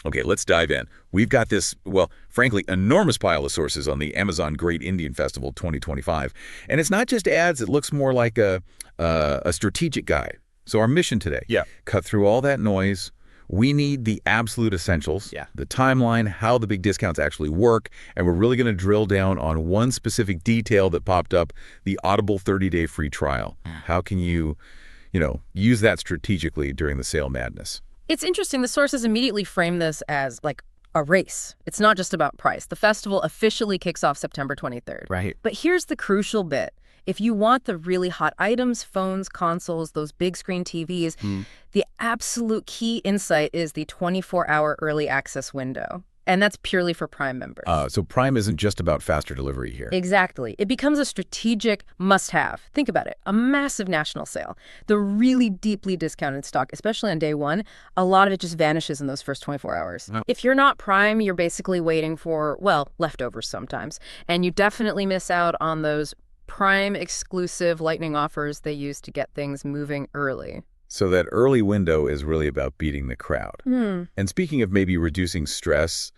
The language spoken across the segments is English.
Okay, let's dive in. We've got this, well, frankly, enormous pile of sources on the Amazon Great Indian Festival 2025. And it's not just ads, it looks more like a strategic guide. So our mission today, cut through all that noise. We need the absolute essentials, the timeline, how the big discounts actually work, and we're really going to drill down on one specific detail that popped up, the Audible 30-day free trial. How can you use that strategically during the sale madness? It's interesting. The sources immediately frame this as like a race. It's not just about price. The festival officially kicks off September 23rd. Right. But here's the crucial bit. If you want the really hot items, phones, consoles, those big screen TVs, the absolute key insight is the 24-hour early access window. And that's purely for Prime members. So Prime isn't just about faster delivery here. Exactly. It becomes a strategic must-have. Think about it. A massive national sale. The really deeply discounted stock, especially on day one, a lot of it just vanishes in those first 24 hours. Oh. If you're not Prime, you're basically waiting for, well, leftovers sometimes. And you definitely miss out on those Prime exclusive lightning offers they use to get things moving early. So that early window is really about beating the crowd. And speaking of maybe reducing stress,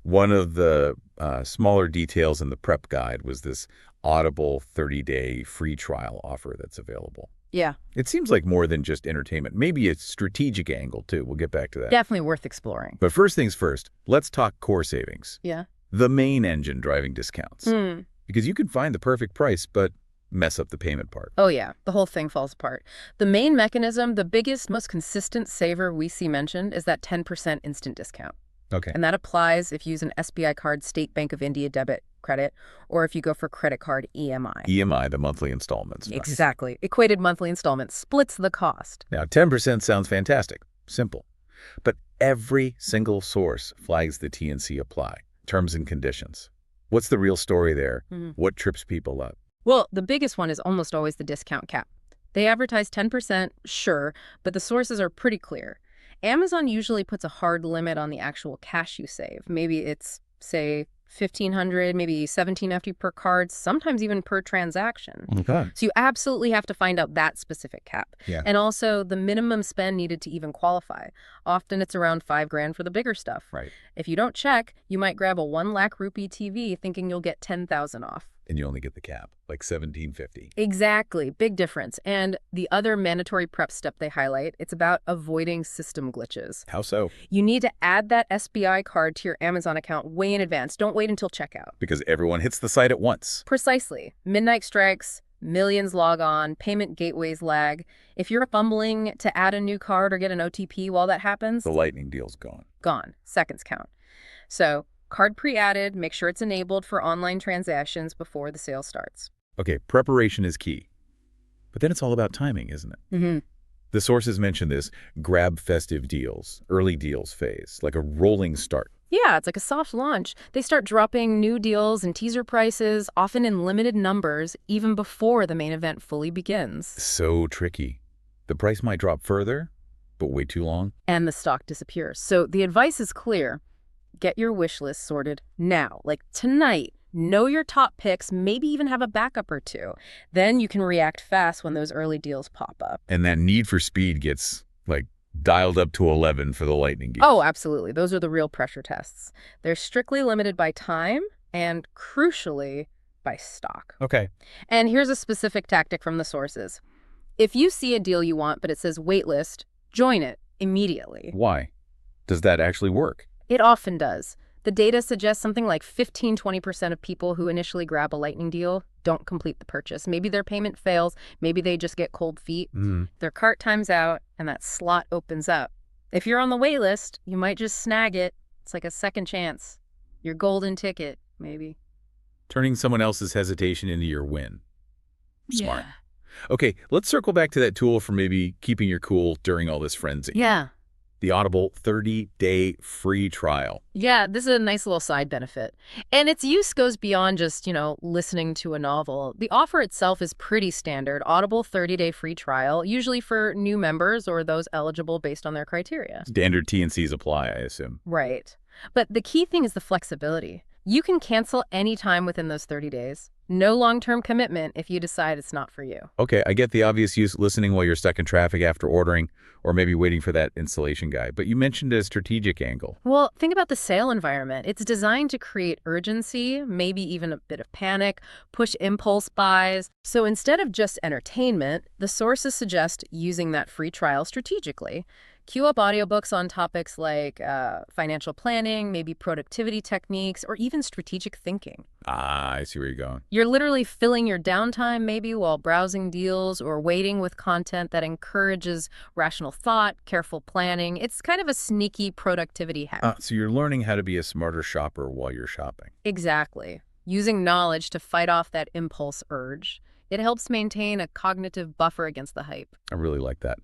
one of the smaller details in the prep guide was this Audible 30-day free trial offer that's available. Yeah. It seems like more than just entertainment. Maybe a strategic angle, too. We'll get back to that. Definitely worth exploring. But first things first, let's talk core savings. Yeah. The main engine driving discounts. Because you can find the perfect price, but mess up the payment part. Oh, yeah. The whole thing falls apart. The main mechanism, the biggest, most consistent saver we see mentioned is that 10% instant discount. Okay. And that applies if you use an SBI card, State Bank of India debit credit, or if you go for credit card EMI. EMI, the monthly installments. Exactly. Equated monthly installment splits the cost. Now, 10% sounds fantastic. Simple. But every single source flags the TNC apply. Terms and conditions. What's the real story there? What trips people up? Well, the biggest one is almost always the discount cap. They advertise 10%, sure, but the sources are pretty clear. Amazon usually puts a hard limit on the actual cash you save. Maybe it's, say, $1,500, maybe $1,750 per card, sometimes even per transaction. Okay. So you absolutely have to find out that specific cap. Yeah. And also the minimum spend needed to even qualify. Often it's around $5,000 for the bigger stuff. Right. If you don't check, you might grab a 1 lakh rupee TV thinking you'll get 10,000 off. And you only get the cap, like $1,750. Exactly. Big difference. And the other mandatory prep step they highlight, it's about avoiding system glitches. How so? You need to add that SBI card to your Amazon account way in advance. Don't wait until checkout. Because everyone hits the site at once. Precisely. Midnight strikes, millions log on, payment gateways lag. If you're fumbling to add a new card or get an OTP while that happens, the lightning deal's gone. Gone. Seconds count. So, card pre-added, make sure it's enabled for online transactions before the sale starts. Okay, preparation is key. But then it's all about timing, isn't it? The sources mention this grab festive deals, early deals phase, like a rolling start. Yeah, it's like a soft launch. They start dropping new deals and teaser prices, often in limited numbers, even before the main event fully begins. So tricky. The price might drop further, but wait too long. And the stock disappears. So the advice is clear. Get your wish list sorted now, like tonight. Know your top picks, maybe even have a backup or two. Then you can react fast when those early deals pop up. And that need for speed gets, like, dialed up to 11 for the lightning deals. Oh, absolutely. Those are the real pressure tests. They're strictly limited by time and, crucially, by stock. Okay. And here's a specific tactic from the sources. If you see a deal you want, but it says waitlist, join it immediately. Why? Does that actually work? It often does. The data suggests something like 15–20% of people who initially grab a lightning deal don't complete the purchase. Maybe their payment fails. Maybe they just get cold feet. Their cart times out, and that slot opens up. If you're on the wait list, you might just snag it. It's like a second chance. Your golden ticket, maybe. Turning someone else's hesitation into your win. Smart. Yeah. Okay, let's circle back to that tool for maybe keeping your cool during all this frenzy. Yeah. The Audible 30-day free trial. Yeah, this is a nice little side benefit. And its use goes beyond just, listening to a novel. The offer itself is pretty standard. Audible 30-day free trial, usually for new members or those eligible based on their criteria. Standard T&Cs apply, I assume. Right. But the key thing is the flexibility. You can cancel any time within those 30 days. No long-term commitment if you decide it's not for you. Okay, I get the obvious use listening while you're stuck in traffic after ordering, or maybe waiting for that installation guy. But you mentioned a strategic angle. Well, think about the sale environment. It's designed to create urgency, maybe even a bit of panic, push impulse buys. So instead of just entertainment, the sources suggest using that free trial strategically. Queue up audiobooks on topics like financial planning, maybe productivity techniques, or even strategic thinking. Ah, I see where you're going. You're literally filling your downtime maybe while browsing deals or waiting with content that encourages rational thought, careful planning. It's kind of a sneaky productivity hack. So you're learning how to be a smarter shopper while you're shopping. Exactly. Using knowledge to fight off that impulse urge. It helps maintain a cognitive buffer against the hype. I really like that.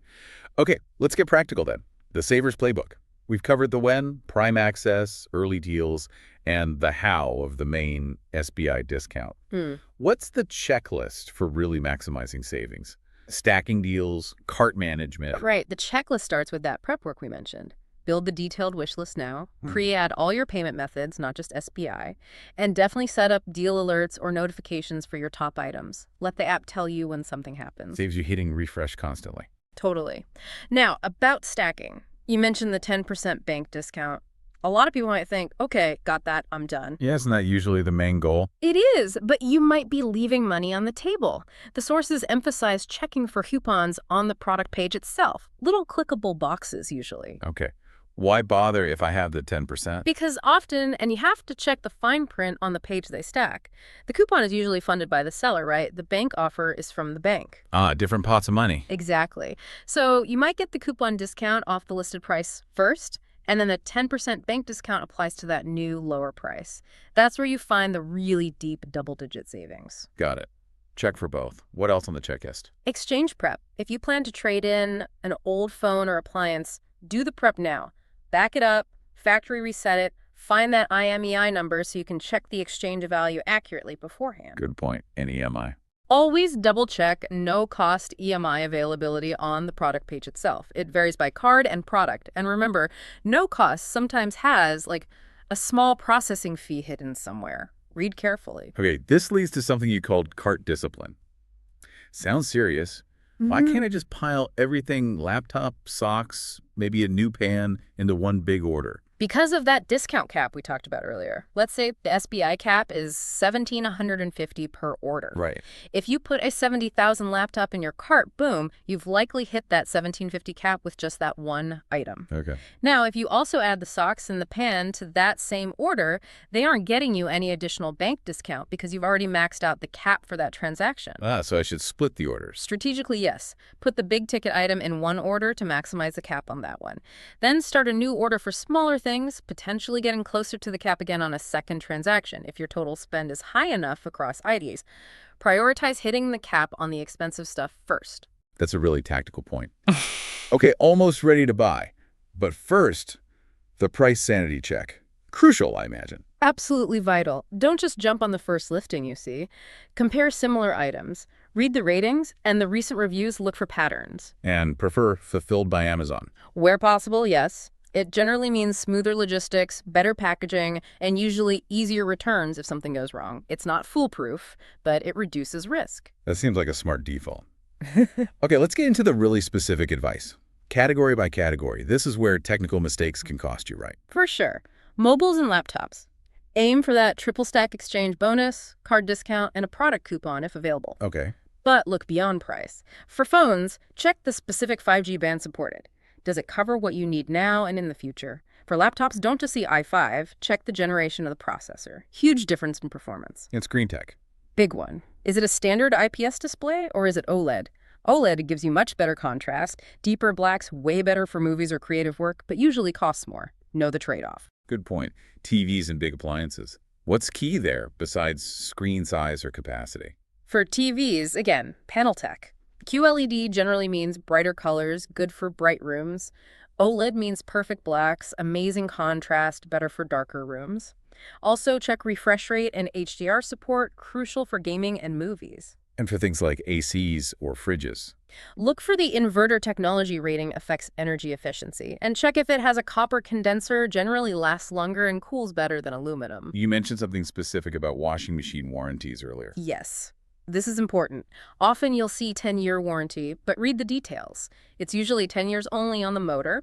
Okay, let's get practical then. The Saver's Playbook. We've covered the when, prime access, early deals, and the how of the main SBI discount. What's the checklist for really maximizing savings? Stacking deals, cart management. Right. The checklist starts with that prep work we mentioned. Build the detailed wish list now, pre-add all your payment methods, not just SBI, and definitely set up deal alerts or notifications for your top items. Let the app tell you when something happens. Saves you hitting refresh constantly. Totally. Now, about stacking. You mentioned the 10% bank discount. A lot of people might think, okay, got that, I'm done. Yeah, isn't that usually the main goal? It is, but you might be leaving money on the table. The sources emphasize checking for coupons on the product page itself. Little clickable boxes, usually. Okay. Why bother if I have the 10%? Because often, and you have to check the fine print on the page they stack, the coupon is usually funded by the seller, right? The bank offer is from the bank. Ah, different pots of money. Exactly. So you might get the coupon discount off the listed price first, and then the 10% bank discount applies to that new lower price. That's where you find the really deep double-digit savings. Got it. Check for both. What else on the checklist? Exchange prep. If you plan to trade in an old phone or appliance, do the prep now. Back it up, factory reset it, find that IMEI number so you can check the exchange value accurately beforehand. Good point. And EMI. Always double-check no-cost EMI availability on the product page itself. It varies by card and product. And remember, no-cost sometimes has, like, a small processing fee hidden somewhere. Read carefully. Okay, this leads to something you called cart discipline. Sounds serious. Why can't I just pile everything, laptop, socks, maybe a new pan, into one big order? Because of that discount cap we talked about earlier. Let's say the SBI cap is $1,750 per order. Right. If you put a $70,000 laptop in your cart, boom, you've likely hit that $1,750 cap with just that one item. Okay. Now, if you also add the socks and the pan to that same order, they aren't getting you any additional bank discount because you've already maxed out the cap for that transaction. Ah, so I should split the orders. Strategically, yes. Put the big ticket item in one order to maximize the cap on that one. Then start a new order for smaller things, potentially getting closer to the cap again on a second transaction if your total spend is high enough across IDs. Prioritize hitting the cap on the expensive stuff first. That's a really tactical point. Okay, almost ready to buy. But first, the price sanity check. Crucial, I imagine. Absolutely vital. Don't just jump on the first listing you see. Compare similar items. Read the ratings and the recent reviews, look for patterns. And prefer fulfilled by Amazon. Where possible, yes. It generally means smoother logistics, better packaging, and usually easier returns if something goes wrong. It's not foolproof, but it reduces risk. That seems like a smart default. Okay, let's get into the really specific advice. Category by category. This is where technical mistakes can cost you, right? For sure. Mobiles and laptops. Aim for that triple stack exchange bonus, card discount, and a product coupon if available. Okay. But look beyond price. For phones, check the specific 5G band supported. Does it cover what you need now and in the future? For laptops, don't just see i5, check the generation of the processor. Huge difference in performance. And screen tech. Big one. Is it a standard IPS display or is it OLED? OLED gives you much better contrast, deeper blacks, way better for movies or creative work, but usually costs more. Know the trade-off. Good point. TVs and big appliances. What's key there besides screen size or capacity? For TVs, again, panel tech. QLED generally means brighter colors, good for bright rooms. OLED means perfect blacks, amazing contrast, better for darker rooms. Also, check refresh rate and HDR support, crucial for gaming and movies. And for things like ACs or fridges. Look for the inverter technology rating affects energy efficiency, and check if it has a copper condenser, generally lasts longer and cools better than aluminum. You mentioned something specific about washing machine warranties earlier. Yes. This is important. Often you'll see 10-year warranty, but read the details. It's usually 10 years only on the motor.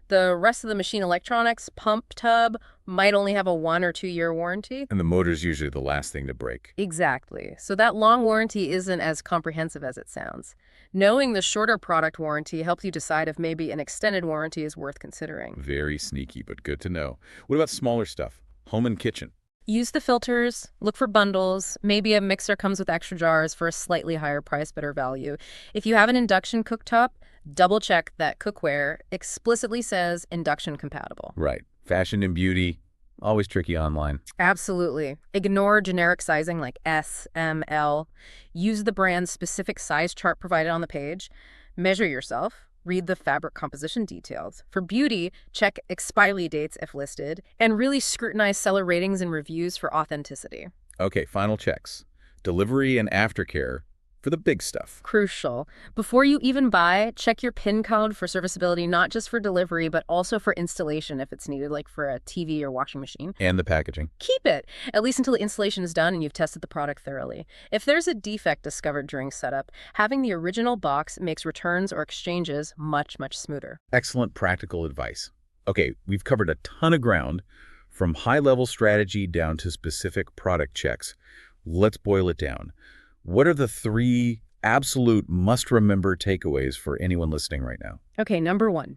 The rest of the machine electronics, pump, tub, might only have a 1 or 2 year warranty. And the motor's usually the last thing to break. Exactly. So that long warranty isn't as comprehensive as it sounds. Knowing the shorter product warranty helps you decide if maybe an extended warranty is worth considering. Very sneaky, but good to know. What about smaller stuff? Home and kitchen. Use the filters, look for bundles. Maybe a mixer comes with extra jars for a slightly higher price, better value. If you have an induction cooktop, double check that cookware explicitly says induction compatible. Right. Fashion and beauty, always tricky online. Absolutely. Ignore generic sizing like S, M, L. Use the brand's specific size chart provided on the page. Measure yourself. Read the fabric composition details. For beauty, check expiry dates if listed, and really scrutinize seller ratings and reviews for authenticity. Okay, final checks. Delivery and aftercare for the big stuff. Crucial. Before you even buy, check your PIN code for serviceability, not just for delivery, but also for installation if it's needed, like for a TV or washing machine. And the packaging. Keep it, at least until the installation is done and you've tested the product thoroughly. If there's a defect discovered during setup, having the original box makes returns or exchanges much, much smoother. Excellent practical advice. Okay, we've covered a ton of ground, from high-level strategy down to specific product checks. Let's boil it down. What are the 3 absolute must-remember takeaways for anyone listening right now? Okay, number 1,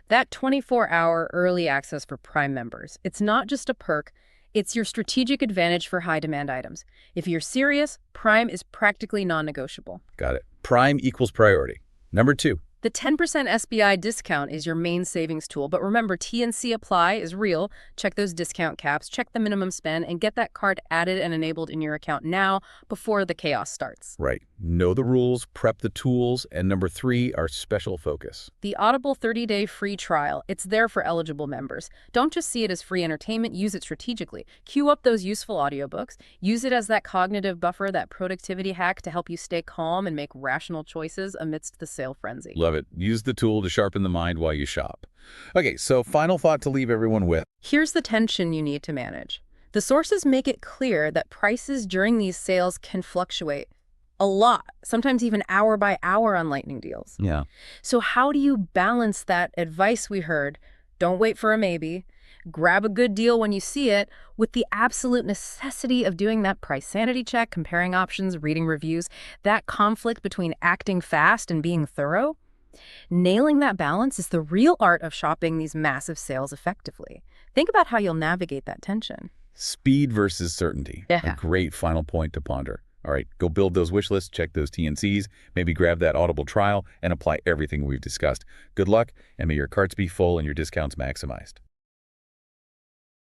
that 24-hour early access for Prime members. It's not just a perk, it's your strategic advantage for high-demand items. If you're serious, Prime is practically non-negotiable. Got it. Prime equals priority. Number 2. The 10% SBI discount is your main savings tool, but remember, T&C apply is real. Check those discount caps, check the minimum spend, and get that card added and enabled in your account now before the chaos starts. Right. Know the rules, prep the tools, and number 3, our special focus. The Audible 30-day free trial. It's there for eligible members. Don't just see it as free entertainment, use it strategically. Queue up those useful audiobooks. Use it as that cognitive buffer, that productivity hack to help you stay calm and make rational choices amidst the sale frenzy. Love it. Use the tool to sharpen the mind while you shop. Okay, so final thought to leave everyone with. Here's the tension you need to manage. The sources make it clear that prices during these sales can fluctuate a lot, sometimes even hour by hour on lightning deals. Yeah. So how do you balance that advice we heard, don't wait for a maybe, grab a good deal when you see it, with the absolute necessity of doing that price sanity check, comparing options, reading reviews, that conflict between acting fast and being thorough? Nailing that balance is the real art of shopping these massive sales effectively. Think about how you'll navigate that tension. Speed versus certainty. Yeah. A great final point to ponder. All right, go build those wish lists, check those T&Cs, maybe grab that Audible trial, and apply everything we've discussed. Good luck, and may your carts be full and your discounts maximized.